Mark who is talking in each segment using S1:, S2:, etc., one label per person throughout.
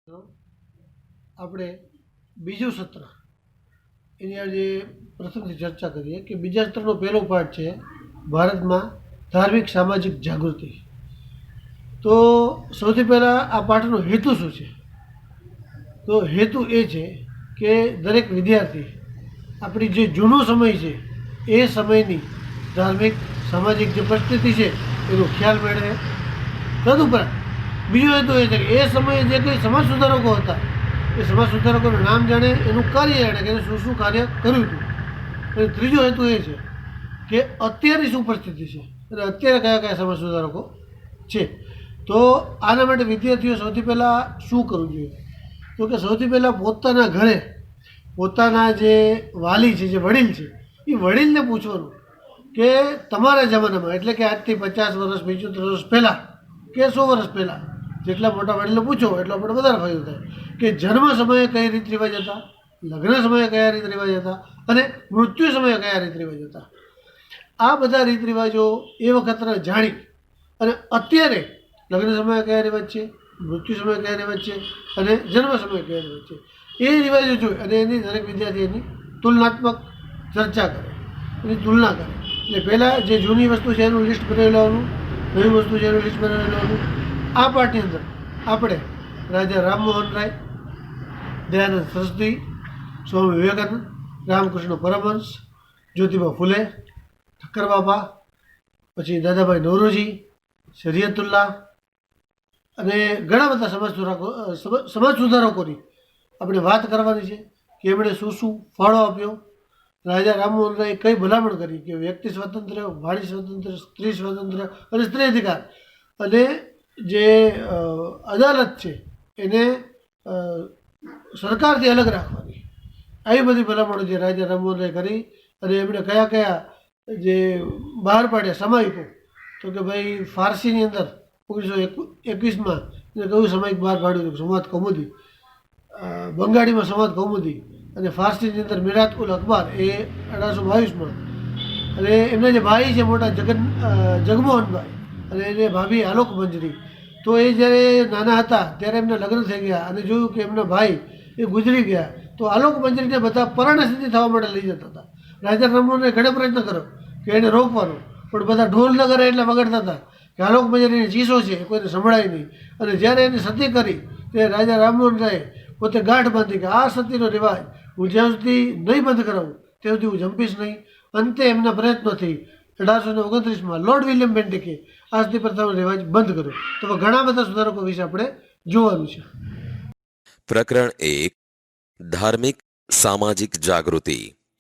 S1: આપણે બીજું સત્ર એની આજે પ્રથમથી ચર્ચા કરીએ કે બીજા સત્રનો પહેલો પાઠ છે ભારતમાં ધાર્મિક સામાજિક જાગૃતિ. તો સૌથી પહેલાં આ પાઠનો હેતુ શું છે? તો હેતુ એ છે કે દરેક વિદ્યાર્થી આપણી જે જૂનો સમય છે એ સમયની ધાર્મિક સામાજિક જે પરિસ્થિતિ છે એનો ખ્યાલ મેળવે. તદુપરાંત બીજો હેતુ એ છે કે એ સમયે જે કંઈ સમાજ સુધારકો હતા એ સમાજ સુધારકોનું નામ જાણે, એનું કાર્ય જાણે કે એને શું શું કાર્ય કર્યું હતું. અને ત્રીજો હેતુ એ છે કે અત્યારની શું પરિસ્થિતિ છે અને અત્યારે કયા કયા સમાજ સુધારકો છે. તો આના માટે વિદ્યાર્થીઓ સૌથી પહેલાં શું કરવું જોઈએ? તો કે સૌથી પહેલાં પોતાના ઘરે પોતાના જે વાલી છે, જે વડીલ છે, એ વડીલને પૂછવાનું કે તમારા જમાનામાં, એટલે કે આજથી 50 વર્ષ 75 વર્ષ પહેલાં કે 100 વર્ષ પહેલાં જેટલા મોટા વડીલને પૂછો એટલો આપણે વધારે ફાયદો થાય કે જન્મ સમયે કઈ રીત રિવાજ હતા, લગ્ન સમયે કયા રીત રિવાજ હતા અને મૃત્યુ સમયે કયા રીત રિવાજ હતા. આ બધા રીત રિવાજો એ વખતના જાણી અને અત્યારે લગ્ન સમયે કયા રિવાજ છે, મૃત્યુ સમયે કયા રિવાજ છે અને જન્મ સમયે કયા રિવાજ છે, એ રિવાજો જોઈ અને એની દરેક વિદ્યાર્થી એની તુલનાત્મક ચર્ચા કરે, એની તુલના કરે. એટલે પહેલાં જે જૂની વસ્તુ છે એનું લિસ્ટ બનાવી લેવાનું, નવી વસ્તુ છે એનું લિસ્ટ બનાવી લેવાનું. આ પાઠની અંદર આપણે રાજા રામમોહન રાય, દયાનંદ સરસ્વતી, સ્વામી વિવેકાનંદ, રામકૃષ્ણ પરમહંસ, જ્યોતિબા ફૂલે, ઠક્કર બાપા, પછી દાદાભાઈ નૌરોજી, શરિયતુલ્લાહ અને ઘણા બધા સમાજ સુધારકોની આપણે વાત કરવાની છે કે એમણે શું શું ફાળો આપ્યો. રાજા રામમોહન રાયે કઈ ભલામણ કરી કે વ્યક્તિ સ્વાતંત્ર્ય, વાણી સ્વાતંત્ર્ય, સ્ત્રી સ્વાતંત્ર્ય અને સ્ત્રી અધિકાર અને જે અદાલત છે એને સરકારથી અલગ રાખવાની, આવી બધી ભલામણો જે રાજા રામમોહન રાય કરી. અને એમણે કયા કયા જે બહાર પાડ્યા સામાયિકો, તો કે ભાઈ ફારસીની અંદર 1921માં એને કયું સામાયિક બહાર પાડ્યું? સંવાદ કૌમુદી. બંગાળીમાં સંવાદ કૌમુદી અને ફારસીની અંદર મિરાત ઉલ અખબાર એ 1822માં. અને એમના જે ભાઈ છે મોટા જગમોહનભાઈ અને એને ભાભી આલોક મંજરી, તો એ જ્યારે નાના હતા ત્યારે એમના લગ્ન થઈ ગયા અને જોયું કે એમના ભાઈ એ ગુજરી ગયા, તો આલોક મંજરીને બધા પરાણે સિદ્ધિ થવા માટે લઈ જતા હતા. રાજા રામમોહને ઘણો પ્રયત્ન કર્યો કે એને રોકવાનો, પણ બધા ઢોલ ન કરે એટલે વગાડતા હતા કે આલોક મંજરીની ચીસો છે એ કોઈને સંભળાય નહીં. અને જ્યારે એની સતી કરી ત્યારે રાજા રામમોહન રાયે પોતે ગાંઠ બાંધી કે આ સતીનો રિવાજ હું જ્યાં સુધી નહીં બંધ કરાવું ત્યાં સુધી હું જંપીશ નહીં. અંતે એમના પ્રયત્નોથી 1829માં લોર્ડ વિલિયમ બેન્ટિકે આ સતી પ્રથાનો રિવાજ બંધ કર્યો. તો ઘણા બધા સુધારકો વિશે આપણે જોવાનું છે.
S2: પ્રકરણ 1 ધાર્મિક સામાજિક જાગૃતિ.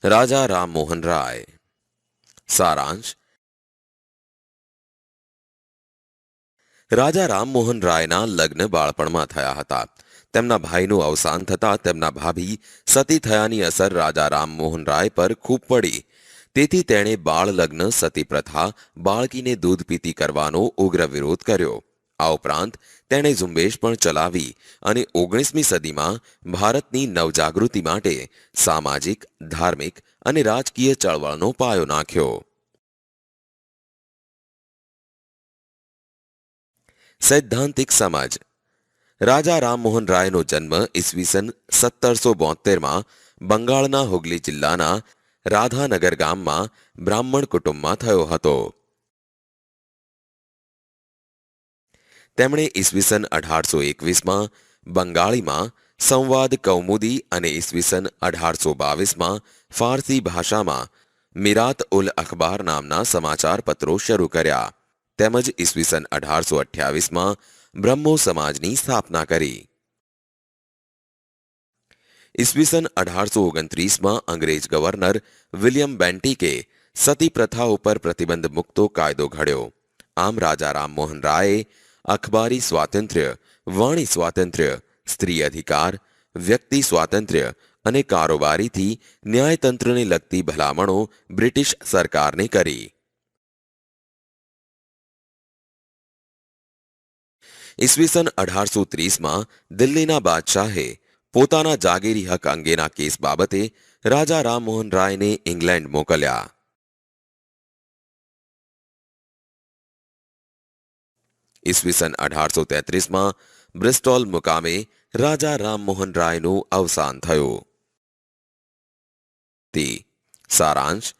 S2: રાજા રામમોહન રાય. સારાંશ. રાજા રામમોહન રાયના લગ્ન બાળપણમાં થયા હતા. તેમના ભાઈનું અવસાન થતાં તેમના ભાભી સતી થયાની અસર રાજા રામમોહન રાય પર ખૂબ પડી. તેથી તેણે બાળ લગ્ન, સતી પ્રથા, બાળકીને દૂધ પીતી કરવાનો ઉગ્ર વિરોધ કર્યો. આ ઉપરાંત તેણે ઝુંબેશ પણ ચલાવી અને 19મી સદીમાં ભારતની નવજાગૃતિ માટે સામાજિક, ધાર્મિક અને રાજકીય ચળવળનો પાયો નાખ્યો. સૈદ્ધાંતિક સમજ. રાજા રામમોહન રાયનો જન્મ ઈસવીસન 1772માં બંગાળના હુગલી જિલ્લાના રાધાનગર ગામમાં બ્રાહ્મણ કુટુંબમાં થયો હતો. તેમણે ઈસવીસન 1821માં બંગાળીમાં સંવાદ કૌમુદી અને ઈસવીસન 1822માં ફારસી ભાષામાં મિરાત ઉલ અખબાર નામના સમાચાર પત્રો શરૂ કર્યા. તેમજ ઈસવીસન 1828માં બ્રહ્મો સમાજની સ્થાપના કરી. ઈસવીસન 1829માં અંગ્રેજ ગવર્નર વિલિયમ બેન્ટિકે સતી પ્રથા ઉપર પ્રતિબંધ મૂકતો કાયદો ઘડ્યો. આમ રાજા રામમોહન રાયે અખબારી સ્વાતંત્ર્ય, વાણી સ્વાતંત્ર્ય, સ્ત્રી અધિકાર, વ્યક્તિ સ્વાતંત્ર્ય અને કારોબારીથી ન્યાયતંત્રને લગતી ભલામણો બ્રિટિશ સરકારને કરી. ઈસવીસન 1830માં દિલ્હીના બાદશાહે પોતાના જાગીરી હક અંગેના કેસ બાબતે રાજા રામમોહન રાયને ઇંગ્લેન્ડ મોકલ્યા. ઈસવીસન 1833માં બ્રિસ્ટોલ મુકામે રાજા રામમોહન રાયનું અવસાન થયું. તે સારાંશ.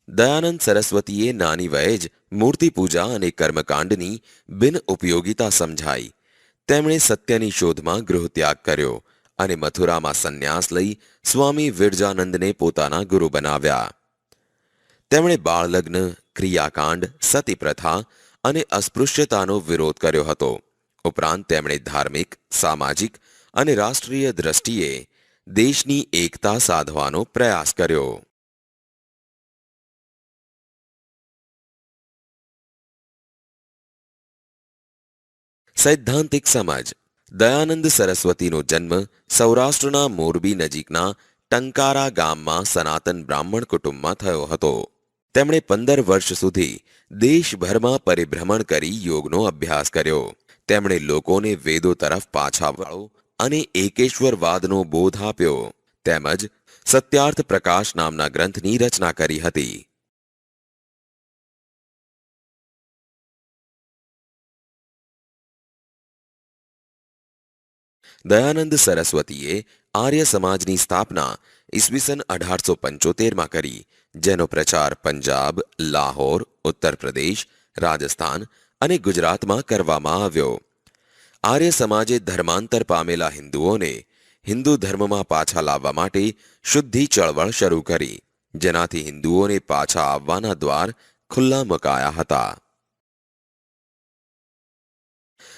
S2: દયાનંદ સરસ્વતીએ નાની વયે જ મૂર્તિ પૂજા અને કર્મકાંડની બિન ઉપયોગિતા સમજાઈ. તેમણે સત્યની શોધમાં ગૃહત્યાગ કર્યો અને મથુરામાં સંન્યાસ લઈ સ્વામી વિરજાનંદને પોતાના ગુરુ બનાવ્યા. તેમણે બાળલગ્ન, ક્રિયાકાંડ, સતી પ્રથા અને અસ્પૃશ્યતાનો વિરોધ કર્યો હતો. ઉપરાંત તેમણે ધાર્મિક, સામાજિક અને રાષ્ટ્રીય દ્રષ્ટિએ દેશની એકતા સાધવાનો પ્રયાસ કર્યો. સૈદ્ધાંતિક સમજ. દયાનંદ સરસ્વતીનો જન્મ સૌરાષ્ટ્રના મોરબી નજીકના ટંકારા ગામમાં સનાતન બ્રાહ્મણ કુટુંબમાં થયો હતો. તેમણે 15 વર્ષ સુધી દેશભરમાં પરિભ્રમણ કરી યોગનો અભ્યાસ કર્યો. તેમણે લોકોને વેદો તરફ પાછા વાળો અને એકેશ્વરવાદનો બોધ આપ્યો. તેમજ સત્યાર્થ પ્રકાશ નામના ગ્રંથની રચના કરી હતી. દયાનંદ સરસ્વતીએ આર્ય સમાજની સ્થાપના ઈસવીસન 1875માં કરી, જેનો પ્રચાર પંજાબ, લાહોર, ઉત્તર પ્રદેશ, રાજસ્થાન અને ગુજરાતમાં કરવામાં આવ્યો. આર્ય સમાજે ધર્માંતર પામેલા હિન્દુઓને હિન્દુ ધર્મમાં પાછા લાવવા માટે શુદ્ધિ ચળવળ શરૂ કરી, જેનાથી હિન્દુઓને પાછા આવવાના દ્વાર ખુલ્લા મુકાયા હતા.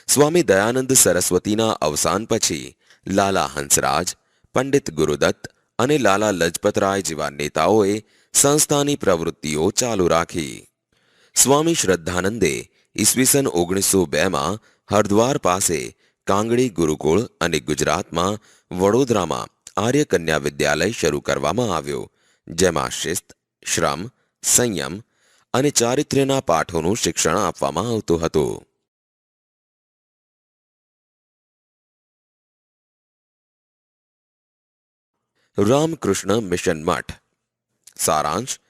S2: સ્વામી દયાનંદ સરસ્વતીના અવસાન પછી લાલા હંસરાજ, પંડિત ગુરુદત્ત અને લાલા લજપતરાય જેવા નેતાઓએ સંસ્થાની પ્રવૃત્તિઓ ચાલુ રાખી. સ્વામી શ્રદ્ધાનંદે ઈસવીસન 1902માં હરદ્વાર પાસે કાંગડી ગુરુકુળ અને ગુજરાતમાં વડોદરામાં આર્ય કન્યા વિદ્યાલય શરૂ કરવામાં આવ્યો, જેમાં શિસ્ત, શ્રમ, સંયમ અને ચારિત્ર્યના પાઠોનું શિક્ષણ આપવામાં આવતું હતું. રામકૃષ્ણ મિશન મઠ. સારાંશ.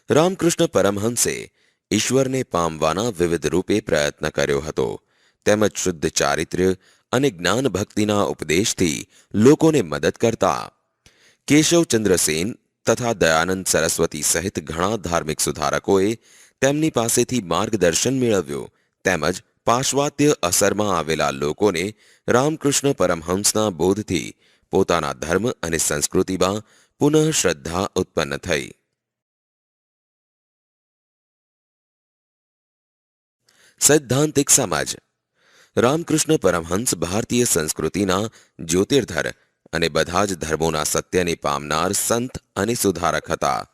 S2: રામકૃષ્ણ પરમહંસે ઈશ્વરને પામવાના વિવિધ રૂપે પ્રયત્ન કર્યો હતો. તેમજ શુદ્ધ ચારિત્ર્ય અને જ્ઞાન ભક્તિના ઉપદેશથી લોકોને મદદ કરતા. કેશવચંદ્ર સેન તથા દયાનંદ સરસ્વતી સહિત ઘણા ધાર્મિક સુધારકોએ તેમની પાસેથી માર્ગદર્શન મેળવ્યું. તેમજ પાશ્ચાત્ય અસરમાં આવેલા લોકોને રામકૃષ્ણ પરમહંસના બોધથી પોતાના ધર્મ અને સંસ્કૃતિમાં પુનઃ શ્રદ્ધા ઉત્પન્ન થઈ. સૈદ્ધાંતિક સમજ. રામકૃષ્ણ પરમહંસ ભારતીય સંસ્કૃતિના જ્યોતિર્ધર અને બધા જ ધર્મોના સત્યને પામનાર સંત અને સુધારક હતા.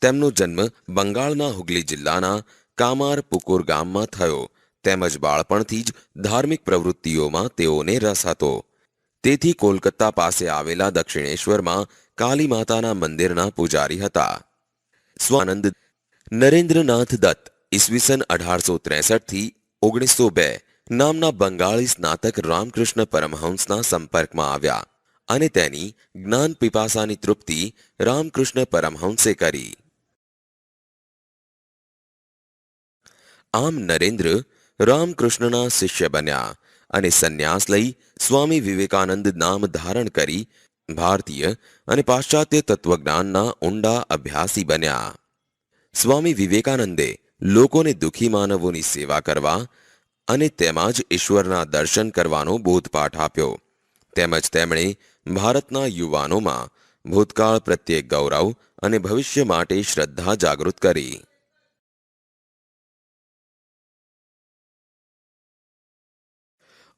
S2: તેમનો જન્મ બંગાળના હુગલી જિલ્લાના કામારપુકુર ગામમાં થયો. તેમજ બાળપણથી જ ધાર્મિક પ્રવૃત્તિઓમાં તેઓને રસ હતો. તેથી કોલકાતા પાસે આવેલા દક્ષિણેશ્વરમાં કાલી માતાના મંદિરના પૂજારી હતા. સ્વાનંદ. નરેન્દ્રનાથ દત્ત ઈસવીસન 1863થી 1902 નામના બંગાળી સ્નાતક રામકૃષ્ણ પરમહંસના સંપર્કમાં આવ્યા અને તેની જ્ઞાન પીપાસાની તૃપ્તિ રામકૃષ્ણ પરમહંસે કરી. આમ નરેન્દ્ર રામકૃષ્ણના શિષ્ય બન્યા અને સંન્યાસ લઈ સ્વામી વિવેકાનંદ નામ ધારણ કરી ભારતીય અને પાશ્ચાત્ય તત્વજ્ઞાનના ઊંડા અભ્યાસી બન્યા. સ્વામી વિવેકાનંદે લોકોને દુઃખી માનવોની સેવા કરવા અને તેમાં જ ઈશ્વરના દર્શન કરવાનો બોધપાઠ આપ્યો. તેમજ તેમણે ભારતના યુવાનોમાં ભૂતકાળ પ્રત્યે ગૌરવ અને ભવિષ્ય માટે શ્રદ્ધા જાગૃત કરી.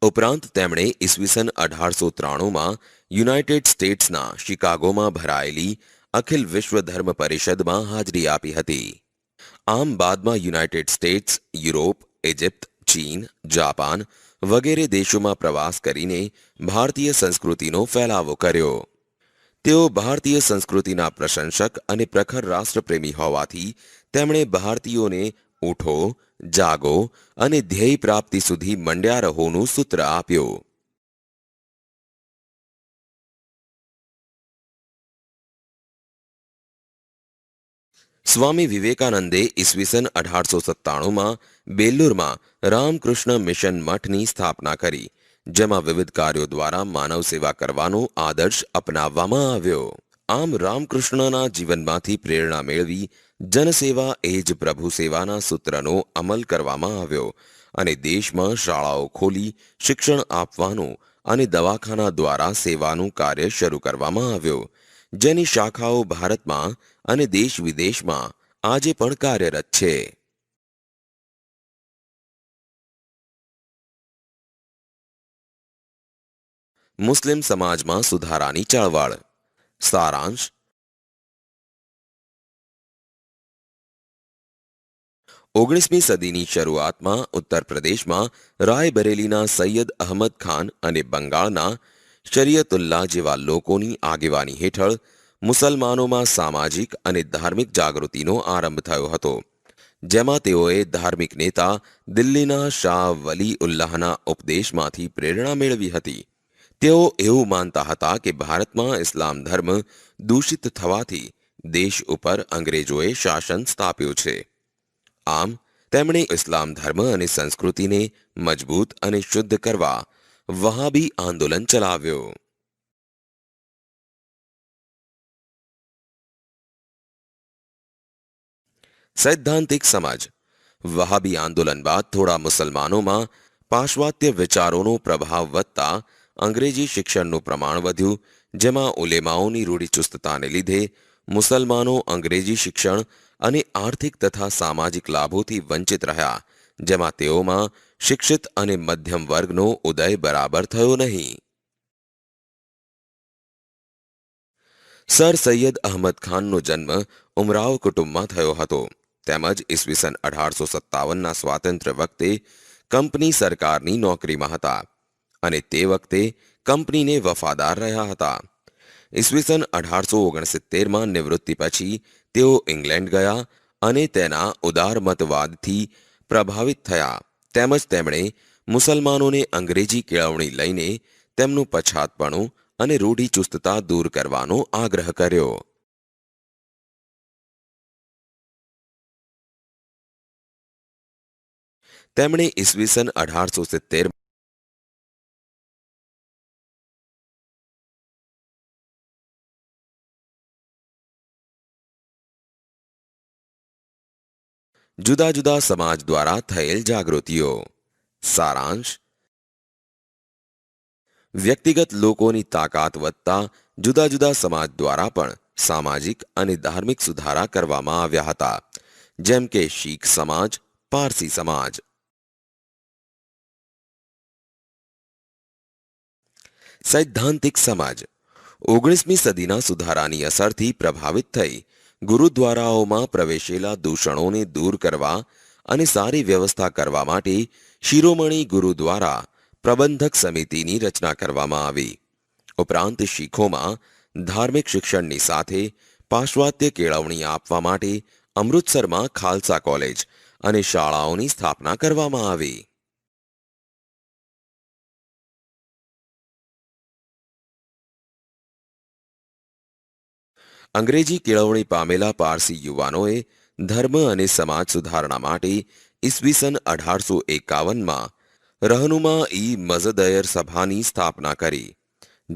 S2: ઉપરાંત તેમણે ઈસવીસન 1893માં યુનાઇટેડ સ્ટેટ્સના શિકાગોમાં ભરાયેલી અખિલ વિશ્વ ધર્મ પરિષદમાં હાજરી આપી હતી. આમ બાદમાં યુનાઇટેડ સ્ટેટ્સ, યુરોપ, ઇજિપ્ત, ચીન, જાપાન વગેરે દેશોમાં પ્રવાસ કરીને ભારતીય સંસ્કૃતિનો ફેલાવો કર્યો. તેઓ ભારતીય સંસ્કૃતિના પ્રશંસક અને પ્રખર રાષ્ટ્રપ્રેમી હોવાથી તેમણે ભારતીયોને ઉઠો, જાગો અને ધ્યેય પ્રાપ્તિ સુધી મંડ્યા રહોનું સૂત્ર આપ્યું. સ્વામી વિવેકાનંદે ઈસવીસન 1897માં બેલ્લુરમાં રામકૃષ્ણ મિશન મઠની સ્થાપના કરી, જેમાં વિવિધ કાર્યો દ્વારા માનવ સેવા કરવાનો આદર્શ અપનાવવામાં આવ્યો. આમ રામકૃષ્ણના જીવનમાંથી પ્રેરણા મેળવી જનસેવા એ જ પ્રભુ સેવાના સૂત્રનો અમલ કરવામાં આવ્યો અને દેશમાં શાળાઓ ખોલી શિક્ષણ આપવાનું અને દવાખાના દ્વારા સેવાનું કાર્ય શરૂ કરવામાં આવ્યું, જેની શાખાઓ ભારતમાં અને દેશ વિદેશમાં આજે પણ કાર્યરત છે. મુસ્લિમ સમાજમાં સુધારાની ચળવળ. સારાંશ. 19મી સદીની શરૂઆતમાં ઉત્તર પ્રદેશમાં રાયબરેલીના સૈયદ અહમદ ખાન અને બંગાળના શરિયતુલ્લાહ જેવા લોકોની આગેવાની હેઠળ મુસલમાનોમાં સામાજિક અને ધાર્મિક જાગૃતિનો આરંભ થયો હતો, જેમાં તેઓએ ધાર્મિક નેતા દિલ્હીના શાહ વલી ઉલ્લાહના ઉપદેશમાંથી પ્રેરણા મેળવી હતી. તેઓ એવું માનતા હતા કે ભારતમાં ઇસ્લામ ધર્મ દૂષિત થવાથી દેશ ઉપર અંગ્રેજોએ શાસન સ્થાપ્યું છે. આમ તેમણે ઇસ્લામ ધર્મ અને સંસ્કૃતિને મજબૂત અને શુદ્ધ કરવા વહાબી આંદોલન ચલાવ્યો. સૈદ્ધાંતિક સમજ. વહાબી આંદોલન બાદ થોડા મુસલમાનોમાં પાશ્ચાત્ય વિચારોનો પ્રભાવ વધતા અંગ્રેજી શિક્ષણનું પ્રમાણ વધ્યું, જેમાં ઉલેમાઓની રૂઢિચુસ્તતાને લીધે મુસલમાનો અંગ્રેજી શિક્ષણ અને આર્થિક તથા સામાજિક લાભોથી વંચિત રહ્યા, જેમાં તેઓમાં શિક્ષિત અને મધ્યમ વર્ગનો ઉદય બરાબર થયો નહીં. સર સૈયદ અહમદ ખાનનો જન્મ ઉમરાવ કુટુંબમાં થયો હતો, તેમજ ઈસવીસન 1857ના સ્વાતંત્ર્ય વખતે કંપની સરકારની નોકરીમાં હતા અને તે વખતે કંપનીને વફાદાર રહ્યા હતા. ઈસવીસન 1869માં નિવૃત્તિ પછી તેઓ ઇંગ્લેન્ડ ગયા અને તેના ઉદારમતવાદથી પ્રભાવિત થયા, તેમજ તેમણે મુસલમાનોને અંગ્રેજી કેળવણી લઈને તેમનું પછાતપણું અને રૂઢિચુસ્તતા દૂર કરવાનો આગ્રહ કર્યો. તેમણે ઈસવીસન 1870 જુદા જુદા સમાજ દ્વારા થયેલ જાગૃતિઓ. સારાંશ. વ્યક્તિગત લોકોની તાકાત વધતા જુદા જુદા સમાજ દ્વારા પણ સામાજિક અને ધાર્મિક સુધારા કરવામાં આવ્યા હતા, જેમ કે શીખ સમાજ, પારસી સમાજ. સૈદ્ધાંતિક સમજ. 19મી સદીના સુધારાની અસરથી પ્રભાવિત થઈ ગુરુદ્વારાઓમાં પ્રવેશેલા દૂષણોને દૂર કરવા અને સારી વ્યવસ્થા કરવા માટે શિરોમણી ગુરુદ્વારા પ્રબંધક સમિતિની રચના કરવામાં આવી. ઉપરાંત શીખોમાં ધાર્મિક શિક્ષણની સાથે પાશ્ચાત્ય કેળવણી આપવા માટે અમૃતસરમાં ખાલસા કોલેજ અને શાળાઓની સ્થાપના કરવામાં આવી. અંગ્રેજી કેળવણી પામેલા પારસી યુવાનોએ ધર્મ અને સમાજ સુધારણા માટે ઈસવીસન 1851માં રહનુમા ઈ મઝદયર સભાની સ્થાપના કરી,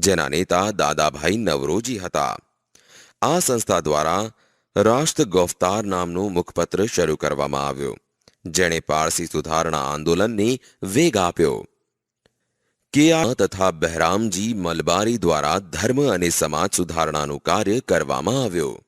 S2: જેના નેતા દાદાભાઈ નવરોજી હતા. આ સંસ્થા દ્વારા રાષ્ટ્ર ગોફતાર નામનું મુખપત્ર શરૂ કરવામાં આવ્યું, જેણે પારસી સુધારણા આંદોલનને વેગ આપ્યો. કેઆર તથા બહેરામજી મલબારી દ્વારા ધર્મ અને સમાજ સુધારણાનું કાર્ય કરવામાં આવ્યું,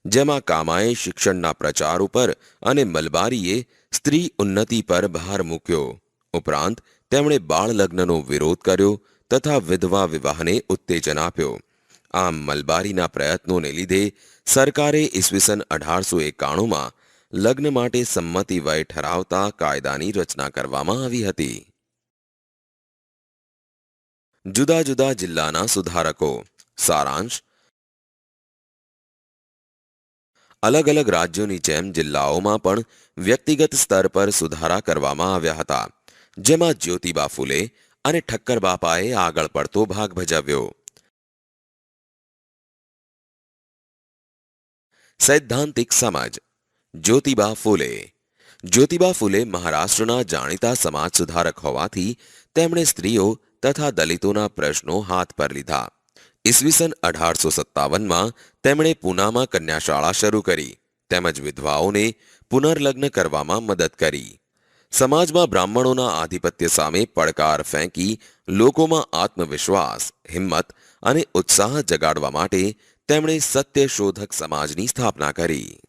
S2: જેમાં કામાએ શિક્ષણના પ્રચાર ઉપર અને મલબારીએ સ્ત્રી ઉન્નતિ પર ભાર મૂક્યો. ઉપરાંત તેમણે બાળ લગ્નનો વિરોધ કર્યો તથા વિધવા વિવાહને ઉત્તેજન આપ્યો. આમ મલબારીના પ્રયત્નોને લીધે સરકારે ઈસવીસન 1891માં લગ્ન માટે સંમતિ વય ઠરાવતા કાયદાની રચના કરવામાં આવી હતી. જુદા જુદા જિલ્લાના સુધારકો. સારાંશ. અલગ અલગ રાજ્યોની જેમ જિલ્લાઓમાં પણ વ્યક્તિગત સ્તર પર સુધારા કરવામાં આવ્યા હતા, જેમાં જ્યોતિબા ફૂલે અને ઠક્કર બાપાએ આગળ પડતો ભાગ ભજવ્યો. સૈદ્ધાંતિક સમજ. જ્યોતિબા ફૂલે. જ્યોતિબા ફૂલે મહારાષ્ટ્રના જાણીતા સમાજ સુધારક હોવાથી તેમણે સ્ત્રીઓ તથા દલિતોના પ્રશ્નો હાથ પર લીધા. ઈસવીસન 1857માં તેમણે પૂનામાં કન્યાશાળા શરૂ કરી તેમજ વિધવાઓને પુનર્લગ્ન કરવામાં મદદ કરી. સમાજમાં બ્રાહ્મણોના આધિપત્ય સામે પડકાર ફેંકી લોકોમાં આત્મવિશ્વાસ, હિંમત અને ઉત્સાહ જગાડવા માટે તેમણે સત્યશોધક સમાજની સ્થાપના કરી.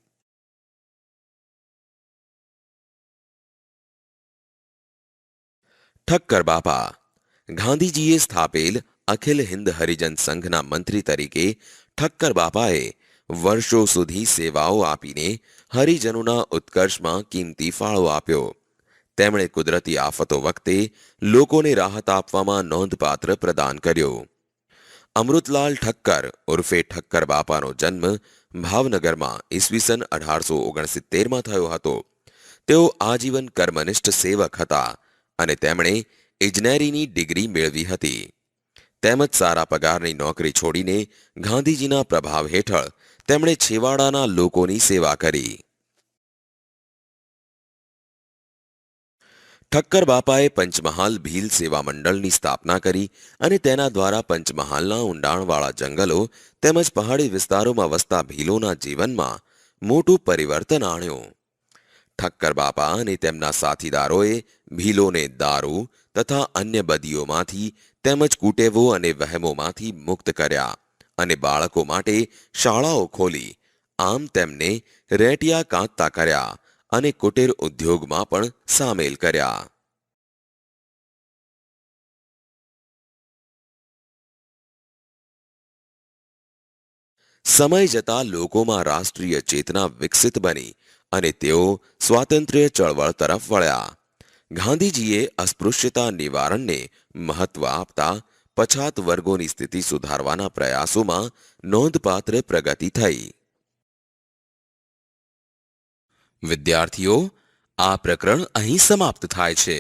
S2: ઠક્કર બાપા. ગાંધીજીએ સ્થાપેલ અખિલ હિન્દ હરિજન સંઘના મંત્રી તરીકે ઠક્કર બાપાએ વર્ષો સુધી સેવાઓ આપીને હરિજનોના ઉત્કર્ષમાં કિંમતી ફાળો આપ્યો. તેમણે કુદરતી આફતો વખતે લોકોને રાહત આપવામાં નોંધપાત્ર પ્રદાન કર્યો. અમૃતલાલ ઠક્કર ઉર્ફે ઠક્કર બાપાનો જન્મ ભાવનગરમાં ઈસવીસન 1869માં થયો હતો. તેઓ આજીવન કર્મનિષ્ઠ સેવક હતા અને તેમણે ઇજનેરીની ડિગ્રી મેળવી હતી. તેમજ સારા પગારની નોકરી છોડીને ગાંધીજીના પ્રભાવ હેઠળ તેમણે છેવાડાના લોકોની સેવા કરી. ઠક્કર બાપાએ પંચમહાલ ભીલ સેવા મંડળની સ્થાપના કરી અને તેના દ્વારા પંચમહાલના ઊંડાણવાળા જંગલો તેમજ પહાડી વિસ્તારોમાં વસતા ભીલોના જીવનમાં મોટું પરિવર્તન આણ્યું. ઠક્કર બાપા અને તેમના સાથીદારોએ ભીલોને દારૂ તથા અન્ય બદીઓમાંથી તેમજ કુટેવો અને વહેમોમાંથી મુક્ત કર્યા અને બાળકો માટે શાળાઓ ખોલી. આમ તેમને રેટિયા કાંતતા કર્યા અને કુટીર ઉદ્યોગમાં પણ સામેલ કર્યા. સમય જતા લોકોમાં રાષ્ટ્રીય ચેતના વિકસિત બની અને તેઓ સ્વાતંત્ર્ય ચળવળ તરફ વળ્યા. ગાંધીજીએ અસ્પૃશ્યતા નિવારણને મહત્વ આપતા પછાત વર્ગોની સ્થિતિ સુધારવાના પ્રયાસોમાં નોંધપાત્ર પ્રગતિ થઈ. વિદ્યાર્થીઓ, આ પ્રકરણ અહીં સમાપ્ત થાય છે.